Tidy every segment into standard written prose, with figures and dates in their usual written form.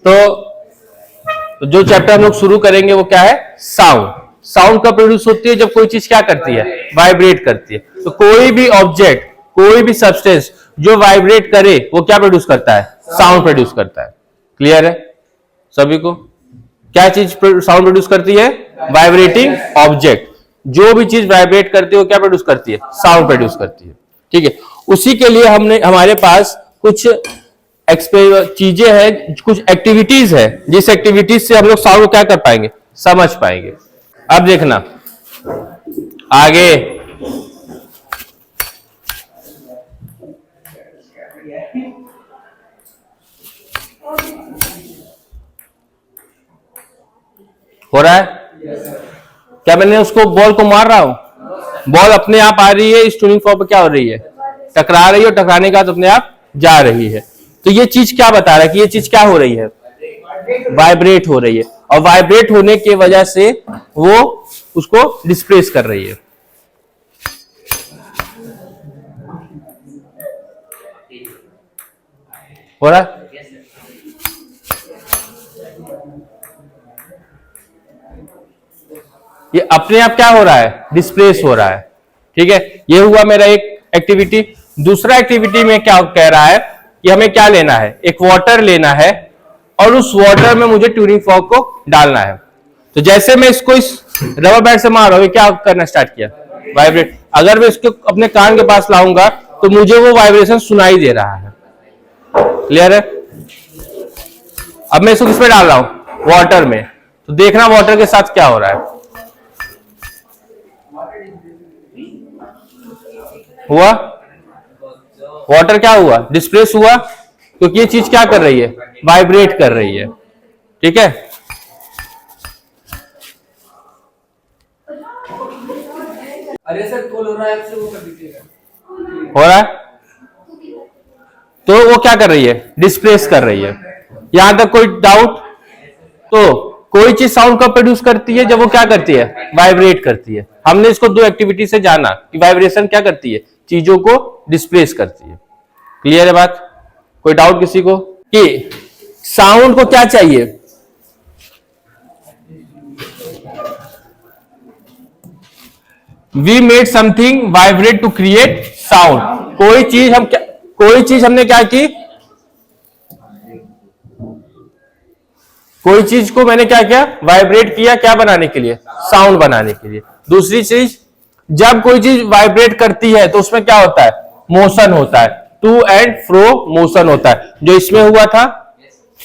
तो जो चैप्टर हम लोग शुरू करेंगे वो क्या है, साउंड। साउंड कब प्रोड्यूस होती है, जब कोई चीज क्या करती है, वाइब्रेट करती है। तो कोई भी ऑब्जेक्ट, कोई भी सब्सटेंस जो वाइब्रेट करे वो क्या प्रोड्यूस करता है, साउंड प्रोड्यूस करता है। क्लियर है सभी को? क्या चीज साउंड प्रोड्यूस करती है, वाइब्रेटिंग ऑब्जेक्ट। जो भी चीज वाइब्रेट करती है वो क्या प्रोड्यूस करती है, साउंड प्रोड्यूस करती है। ठीक है, उसी के लिए हमारे पास कुछ चीजें हैं, कुछ एक्टिविटीज है, जिस एक्टिविटीज से हम लोग साउंड को क्या कर पाएंगे, समझ पाएंगे। अब देखना आगे, हो रहा है क्या? मैंने उसको बॉल को मार रहा हूं, बॉल अपने आप आ रही है, इस ट्यूनिंग फॉर्क पे क्या हो रही है, टकरा रही है, और टकराने के बाद अपने आप जा रही है। तो ये चीज क्या बता रहा है कि ये चीज क्या हो रही है, वाइब्रेट हो रही है, और वाइब्रेट होने की वजह से वो उसको डिस्प्लेस कर रही है। हो रहा है? ये अपने आप क्या हो रहा है, डिस्प्लेस हो रहा है। ठीक है, ये हुआ मेरा एक एक्टिविटी। दूसरा एक्टिविटी में क्या कह रहा है कि हमें क्या लेना है, एक वाटर लेना है, और उस वाटर में मुझे ट्यूनिंग फॉर्क को डालना है। तो जैसे मैं इसको इस रबर बैंड से मार रहा हूं, क्या करना स्टार्ट किया, वाइब्रेट। अगर मैं इसको अपने कान के पास लाऊंगा तो मुझे वो वाइब्रेशन सुनाई दे रहा है। क्लियर है? अब मैं इसको किसमें डाल रहा हूं, वाटर में। तो देखना वाटर के साथ क्या हो रहा है। हुआ, वाटर क्या हुआ, डिस्प्लेस हुआ, क्योंकि ये चीज क्या कर रही है, वाइब्रेट कर रही है। ठीक है, अरे सर कॉल हो रहा है, आपसे वो कर दीजिएगा। हो रहा है? तो वो क्या कर रही है, डिस्प्लेस कर रही है। यहां तक कोई डाउट? तो कोई चीज साउंड कब प्रोड्यूस करती है, जब वो क्या करती है, वाइब्रेट करती है। हमने इसको दो एक्टिविटी से जाना कि वाइब्रेशन क्या करती है, चीजों को डिस्प्लेस करती है। क्लियर है बात? कोई डाउट किसी को कि साउंड को क्या चाहिए, we made something vibrate to create sound. कोई चीज हमने क्या की, कोई चीज को मैंने क्या किया, वाइब्रेट किया, क्या बनाने के लिए, साउंड बनाने के लिए। दूसरी चीज, जब कोई चीज वाइब्रेट करती है तो उसमें क्या होता है, मोशन होता है, टू एंड फ्रो मोशन होता है। जो इसमें हुआ था,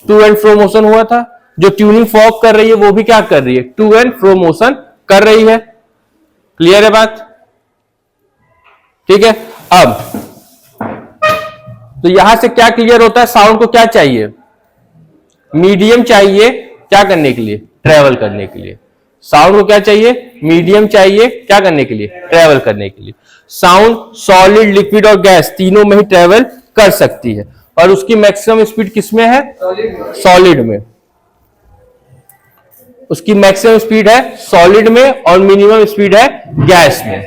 टू एंड फ्रो मोशन हुआ था। जो ट्यूनिंग फॉर्क कर रही है वो भी क्या कर रही है, टू एंड फ्रो मोशन कर रही है। क्लियर है बात? ठीक है, अब तो यहां से क्या क्लियर होता है, साउंड को क्या चाहिए, मीडियम चाहिए, क्या करने के लिए, ट्रेवल करने के लिए। साउंड को क्या चाहिए, मीडियम चाहिए, क्या करने के लिए, ट्रेवल करने के लिए। साउंड सॉलिड, लिक्विड और गैस तीनों में ही ट्रेवल कर सकती है, और उसकी मैक्सिमम स्पीड किसमें है, सॉलिड में। उसकी मैक्सिमम स्पीड है सॉलिड में, और मिनिमम स्पीड है गैस में।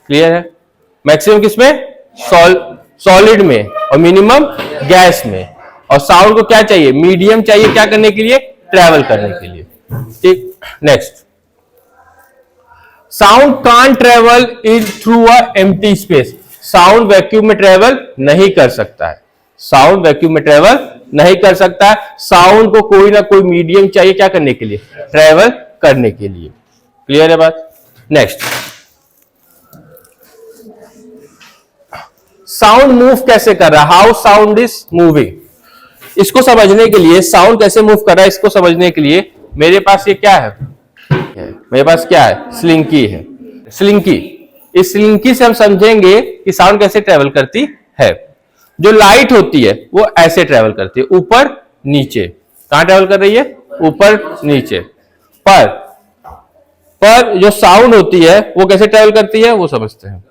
क्लियर है? मैक्सिमम किसमें, सॉलिड में, और मिनिमम गैस में। और साउंड को क्या चाहिए, मीडियम चाहिए, क्या करने के लिए, ट्रेवल करने के लिए। ठीक, next, sound can travel in through a empty space. Sound vacuum में ट्रेवल नहीं कर सकता है, साउंड वैक्यूम में ट्रेवल नहीं कर सकता है। साउंड को कोई ना कोई मीडियम चाहिए, क्या करने के लिए, ट्रेवल करने के लिए। क्लियर है बात? नेक्स्ट, साउंड मूव कैसे कर रहा है, हाउ साउंड इज मूविंग। इसको समझने के लिए, साउंड कैसे मूव कर रहा है इसको समझने के लिए, मेरे पास ये क्या है, मेरे पास क्या है, स्लिंकी है। स्लिंकी, इस स्लिंकी से हम समझेंगे कि साउंड कैसे ट्रेवल करती है। जो लाइट होती है वो ऐसे ट्रेवल करती है, ऊपर नीचे। कहां ट्रेवल कर रही है, ऊपर नीचे। पर जो साउंड होती है वो कैसे ट्रेवल करती है वो समझते हैं।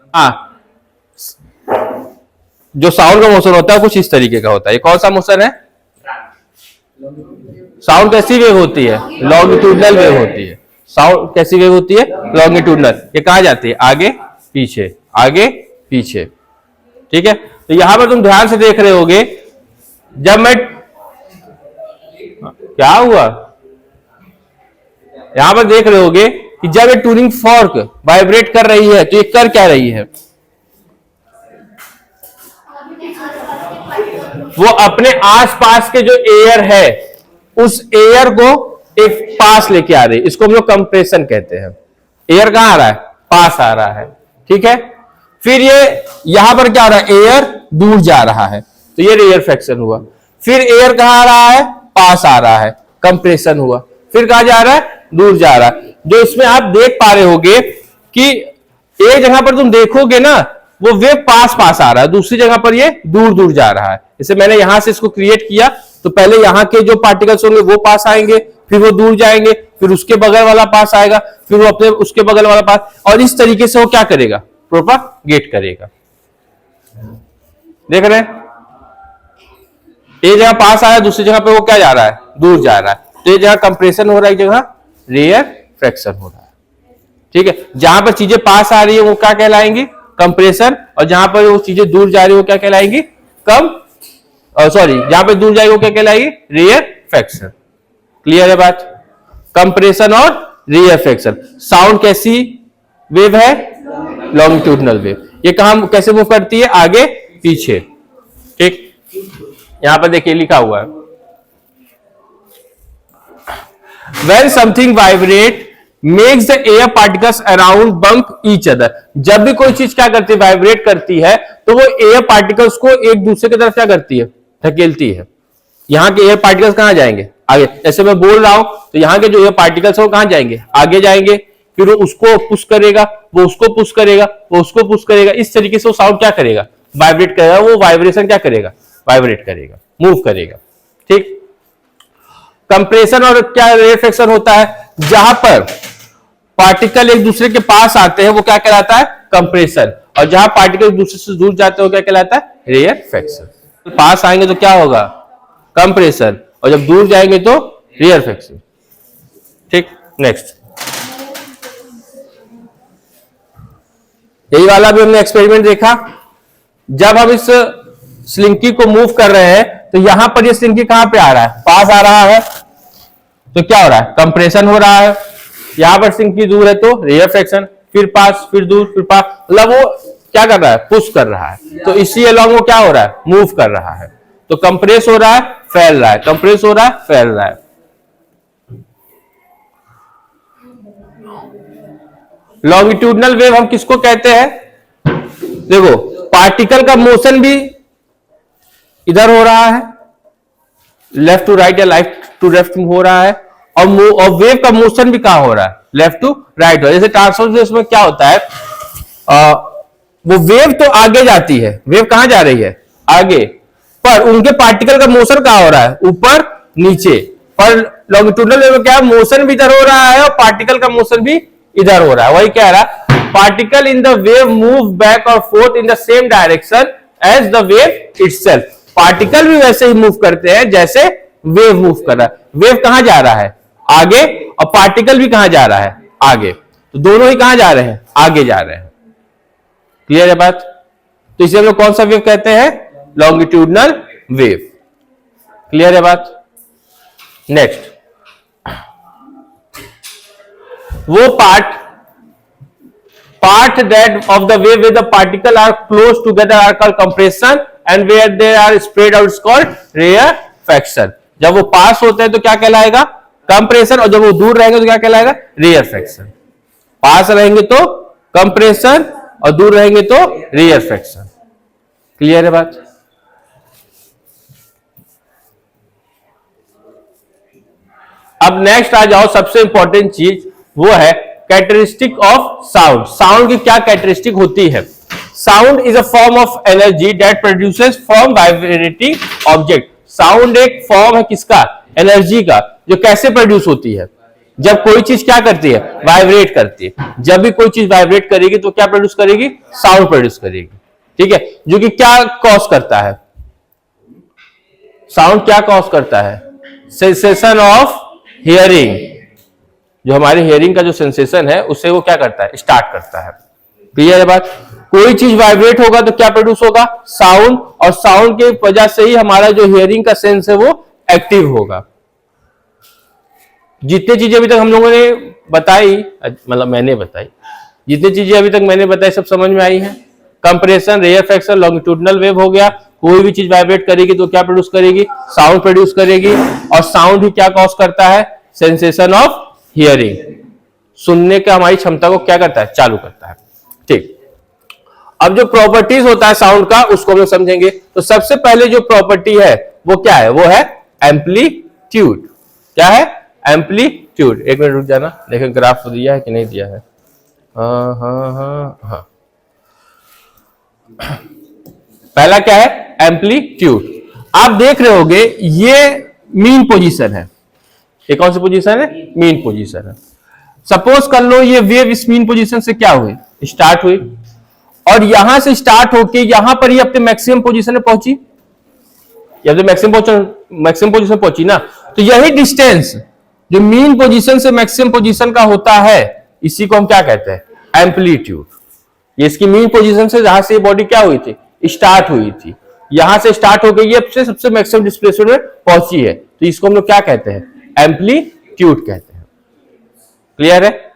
जो साउंड का मोशन होता है कुछ इस तरीके का होता है। ये कौन सा मोशन है, साउंड कैसी वेव होती है, लॉन्गिट्यूडनल वेव होती है। साउंड कैसी वेव होती है, लॉन्गिट्यूडनल। ये कहां जाती है, आगे पीछे, आगे पीछे। ठीक है, तो यहां पर तुम ध्यान से देख रहे होगे, जब मैं क्या हुआ? यहां पर देख रहे होगे कि जब ये ट्यूनिंग फॉर्क वाइब्रेट कर रही है तो ये कर क्या रही है? वो अपने आसपास के जो एयर है उस एयर को एक पास लेके आ रही है। इसको हम लोग कंप्रेशन कहते हैं। एयर कहां आ रहा है? पास आ रहा है। ठीक है, फिर ये यहां पर क्या हो रहा है? एयर दूर जा रहा है तो ये रेयरफेक्शन हुआ। फिर एयर कहां आ रहा है? पास आ रहा है, कंप्रेशन हुआ। फिर कहां जा रहा है? दूर जा रहा है। जो इसमें आप देख पा रहे होगे कि एक जगह पर तुम देखोगे ना वो वेव पास पास आ रहा है, दूसरी जगह पर ये दूर दूर जा रहा है। जैसे मैंने यहां से इसको क्रिएट किया तो पहले यहां के जो पार्टिकल्स होंगे वो पास आएंगे, फिर वो दूर जाएंगे, फिर उसके बगल वाला पास आएगा, फिर वो अपने उसके बगल वाला पास, और इस तरीके से वो क्या करेगा? प्रोपागेट करेगा। देख रहे हैं, एक जगह पास आया, दूसरी जगह पे वो क्या जा रहा है? दूर जा रहा है। तो एक जगह कंप्रेशन हो रहा है, एक जगह रेयरफेक्शन हो रहा है। ठीक है, जहां पर चीजें पास आ रही है वो क्या कहलाएंगी? कंप्रेशन, और जहां पर वो चीजें दूर जा रही है वो क्या कहलाएंगी? जहां पे दूर जाएगी वो क्या कहलाएगी? रेयरफेक्शन। क्लियर है बात? कंप्रेशन और रेयरफेक्शन। साउंड कैसी वेव है? Longitudinal wave. ये कहां कैसे मूव करती है? आगे पीछे। ठीक, यहां पर देखिए लिखा हुआ है, when something vibrate makes the air particles around bump each other। जब भी कोई चीज क्या करती है? वाइब्रेट करती है तो वो एयर पार्टिकल्स को एक दूसरे की तरफ क्या करती है? धकेलती है। यहां के एयर पार्टिकल्स कहां जाएंगे? आगे। जैसे मैं बोल रहा हूं तो यहां के जो एयर पार्टिकल्स है वो कहां जाएंगे? आगे जाएंगे, फिर वो उसको पुश करेगा, वो उसको पुश करेगा, वो उसको पुश करेगा। इस तरीके से वो साउंड क्या करेगा? वाइब्रेट करेगा। वो वाइब्रेशन क्या करेगा? वाइब्रेट करेगा, मूव करेगा। ठीक, कंप्रेशन और क्या रेयरफेक्शन होता है? जहां पर पार्टिकल एक दूसरे के पास आते हैं वो क्या कहलाता है? कंप्रेशन, और जहां पार्टिकल एक दूसरे से दूर जाते हैं वो क्या कहलाता है? रेयरफेक्शन। पास आएंगे तो क्या होगा? कंप्रेशन, और जब दूर जाएंगे तो रेयरफेक्शन। ठीक, नेक्स्ट। यही वाला भी हमने एक्सपेरिमेंट देखा। जब हम इस स्लिंकी को मूव कर रहे हैं तो यहां पर ये स्लिंकी कहां पे आ रहा है? पास आ रहा है तो क्या हो रहा है? कंप्रेशन हो रहा है। यहां पर स्लिंकी दूर है तो रेयरफेक्शन, फिर पास, फिर दूर, फिर पास, मतलब वो क्या कर रहा है? पुश कर रहा है। तो इसी अलॉन्ग वो क्या हो रहा है? मूव कर रहा है। तो कंप्रेस हो रहा है, फैल रहा है, कंप्रेस हो रहा है, फैल रहा है। लॉन्गिट्यूडनल वेव हम किसको कहते हैं? देखो, पार्टिकल का मोशन भी इधर हो रहा है, लेफ्ट टू राइट या राइट टू लेफ्ट हो रहा है, और वेव का मोशन भी कहां हो रहा है? लेफ्ट टू राइट हो रहा है। जैसे ट्रांसवर्स में क्या होता है? वो वेव तो आगे जाती है, वेव कहां जा रही है? आगे, पर उनके पार्टिकल का मोशन कहां हो रहा है? ऊपर नीचे। पर लॉन्गिट्यूडनल वेव में क्या है? मोशन भी इधर हो रहा है और पार्टिकल का मोशन भी इधर हो रहा है। वही कह रहा है, particle in the wave move back और forth in the same direction as the wave itself. Particle भी वैसे ही मूव करते हैं जैसे वेव मूव कर रहा है। वेव कहां जा रहा है? आगे, और पार्टिकल भी कहां जा रहा है? आगे। तो दोनों ही कहां जा रहे हैं? आगे जा रहे हैं। क्लियर है बात? तो इसे हम लोग कौन सा वेव कहते हैं? Longitudinal wave. क्लियर है बात? नेक्स्ट, वो part that of the wave where the particle are close together are called compression and where they are spread out is called rarefaction। जब वो पास होते हैं तो क्या कहलाएगा? कंप्रेशन, और जब वो दूर रहेंगे तो क्या कहलाएगा? रेयरफेक्शन। पास रहेंगे तो कंप्रेशन और दूर रहेंगे तो रेयरफेक्शन। क्लियर है बात? अब नेक्स्ट आ जाओ, सबसे इंपॉर्टेंट चीज वो है कैरेक्टरिस्टिक ऑफ साउंड। साउंड की क्या कैरेक्टरिस्टिक होती है? Sound is a form of energy that produces from vibrating object. Sound एक फॉर्म है किसका? एनर्जी का, जो कैसे प्रोड्यूस होती है? जब कोई चीज क्या करती है? वाइब्रेट करती है। जब भी कोई चीज वाइब्रेट करेगी तो क्या प्रोड्यूस करेगी? साउंड प्रोड्यूस करेगी। ठीक है, जो कि क्या कॉज करता है? साउंड क्या कॉज करता है? Sensation of hearing. जो हमारे हियरिंग का जो सेंसेशन है उससे वो क्या करता है? स्टार्ट करता है। क्लियर है बात? कोई चीज वाइब्रेट होगा तो क्या प्रोड्यूस होगा? साउंड, और साउंड के वजह से ही हमारा जो हियरिंग का सेंस है वो एक्टिव होगा। जितने चीजें अभी तक हम लोगों ने बताई, मतलब मैंने बताई, जितनी चीजें अभी तक मैंने बताई सब समझ में आई हैं। कंप्रेशन, रेयरफैक्शन, लॉन्गिट्यूडनल वेव हो गया। कोई भी चीज वाइब्रेट करेगी तो क्या प्रोड्यूस करेगी? साउंड प्रोड्यूस करेगी। और साउंड ही क्या कॉज करता है? सेंसेशन ऑफ हियरिंग, सुनने का हमारी क्षमता को क्या करता है? चालू करता है। ठीक, अब जो प्रॉपर्टीज होता है साउंड का उसको हम लोग समझेंगे। तो सबसे पहले जो प्रॉपर्टी है वो क्या है? वो है एम्पलीट्यूड। क्या है? एम्पलीट्यूड। एक मिनट रुक जाना, देखें ग्राफ दिया है कि नहीं दिया है। हाँ हाँ हाँ हाँ, पहला क्या है? एम्पलीट्यूड। आप देख रहे होगे ये मीन पोजीशन है। ये कौन सी पोजीशन है? मीन पोजीशन है। सपोज कर लो ये वेव इस मीन पोजीशन से क्या हुई? स्टार्ट हुई और यहां से स्टार्ट होके यहां पर ये अपने मैक्सिमम पोजीशन में पहुंची, या तो मैक्सिमम पोजीशन पहुंची ना। तो यही डिस्टेंस जो मीन पोजीशन से मैक्सिमम पोजीशन का होता है इसी को हम क्या कहते हैं? एम्पलीट्यूड। ये इसकी मीन पोजीशन से जहां से ये बॉडी क्या हुई थी? स्टार्ट हुई थी, यहां से स्टार्ट हो गई ये सबसे मैक्सिमम डिस्प्लेसमेंट में पहुंची है, तो इसको हम लोग क्या कहते हैं? एम्पलीट्यूड कहते हैं। क्लियर है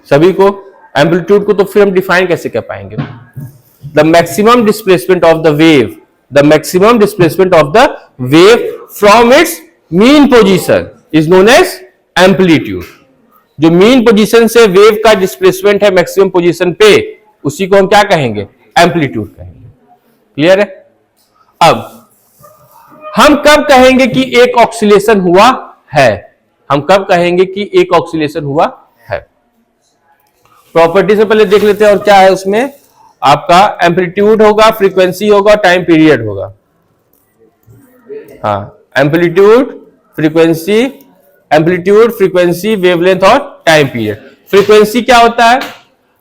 सभी को? एम्पलीट्यूड को तो फिर हम डिफाइन कैसे कर पाएंगे? The maximum displacement of the wave, the maximum displacement of the wave from its mean position is known as amplitude. जो मीन पोजीशन से वेव का डिस्प्लेसमेंट है मैक्सिमम पोजीशन पे, उसी को हम क्या कहेंगे? एम्पलीट्यूड कहेंगे। क्लियर है? अब हम कब कहेंगे कि एक ऑक्सीलेशन हुआ है? हम कब कहेंगे कि एक ऑक्सीलेशन हुआ है? प्रॉपर्टी से पहले देख लेते हैं और क्या है उसमें। आपका एम्पलीट्यूड होगा, फ्रीक्वेंसी होगा, टाइम पीरियड होगा। हाँ, एम्पलीट्यूड, फ्रीक्वेंसी, वेवलेंथ और टाइम पीरियड। फ्रीक्वेंसी क्या होता है?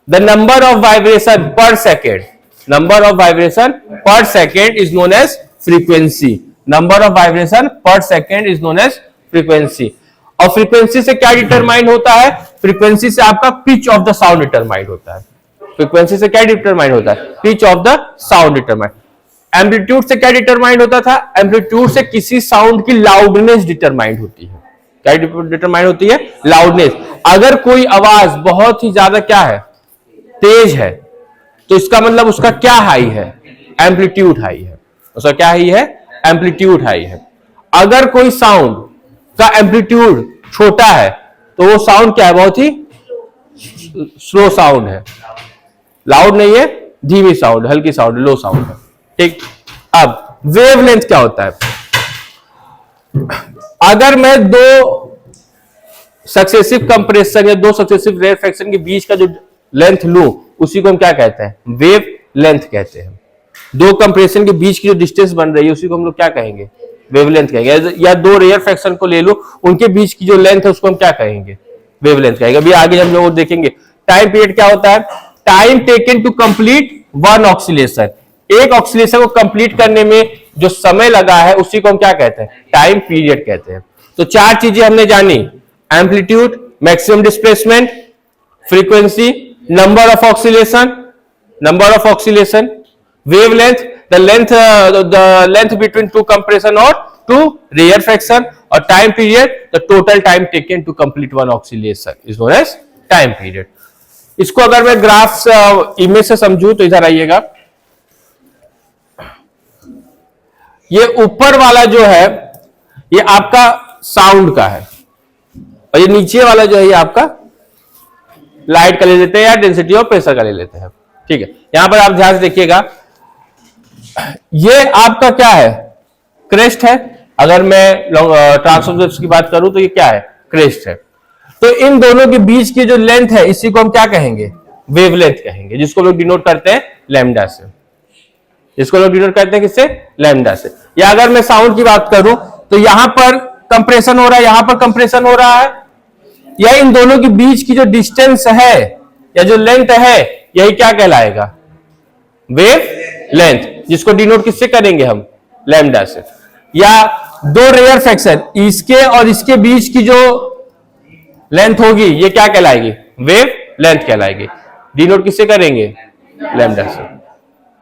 The number of vibration per second. Number of vibration per second is known as frequency. Number of vibration per second is known as frequency. और frequency से क्या determine होता है? Frequency से आपका pitch of the sound determine होता है। Frequency से क्या डिटरमाइन होता है? Pitch of the sound determine. Amplitude से क्या डिटरमाइन होता था? एम्पलीट्यूड से किसी साउंड की लाउडनेस डिटरमाइन होती है। क्या डिटरमाइन होती है? लाउडनेस। अगर कोई आवाज बहुत ही ज्यादा क्या है? तेज है, तो इसका मतलब उसका क्या हाई है? एम्पलीट्यूड हाई है। उसका क्या हाई है? एम्पलीट्यूड हाई है। अगर कोई साउंड का एम्पलीट्यूड छोटा है तो वो साउंड क्या है? बहुत ही स्लो साउंड है, लाउड नहीं है, धीमी साउंड, हल्की साउंड, लो साउंड है। ठीक, अब वेवलेंथ क्या होता है? अगर मैं दो सक्सेसिव कंप्रेशन या दो सक्सेसिव रेयरफैक्शन के बीच का जो लेंथ लूं उसी को हम क्या कहते हैं? वेव लेंथ कहते हैं। दो कंप्रेशन के बीच की जो डिस्टेंस बन रही है उसी को हम लोग क्या कहेंगे? वेवलेंथ कहेंगे। या दो रेयरफैक्शन को ले लो, उनके बीच की जो लेंथ है उसको हम क्या कहेंगे? वेवलेंथ कहेंगे। अभी आगे हम लोग देखेंगे। टाइम पीरियड क्या होता है? Time taken to complete one oscillation. एक ऑक्सीलेशन को कंप्लीट करने में जो समय लगा है उसी को हम क्या कहते हैं? टाइम पीरियड कहते हैं। तो चार चीजें हमने जानी: amplitude, maximum displacement, frequency, number of oscillation, wavelength, the length between two compression और टू रेयरफैक्शन, और time period, the total time taken to complete one oscillation is known as time period. इसको अगर मैं ग्राफ्स इमेज से समझूं तो इधर आइएगा। ये ऊपर वाला जो है ये आपका साउंड का है और ये नीचे वाला जो है ये आपका लाइट का ले लेते हैं या डेंसिटी ऑफ प्रेशर का ले लेते हैं। ठीक है, यहां पर आप ध्यान से देखिएगा, ये आपका क्या है? क्रेस्ट है। अगर मैं ट्रांसवर्स की बात करूं तो ये क्या है? क्रेस्ट है। तो इन दोनों के बीच की जो लेंथ है इसी को हम क्या कहेंगे? वेवलेंथ कहेंगे, जिसको लोग डिनोट करते हैं लैम्डा से। इसको लोग डिनोट करते हैं किससे? लैम्डा से। या अगर मैं साउंड की बात करूं तो यहां पर कंप्रेशन हो रहा है, यहां पर कंप्रेशन हो रहा है, या इन दोनों के बीच की जो डिस्टेंस है या जो लेंथ है यही क्या कहलाएगा? वेव लेंथ, जिसको डिनोट किससे करेंगे हम? लैम्डा से। या दो रेयर फ्रैक्शन, इसके और इसके बीच की जो लेंथ होगी ये क्या कहलाएगी? वेव लेंथ कहलाएगी। डिनोट किससे करेंगे? लैम्डा से।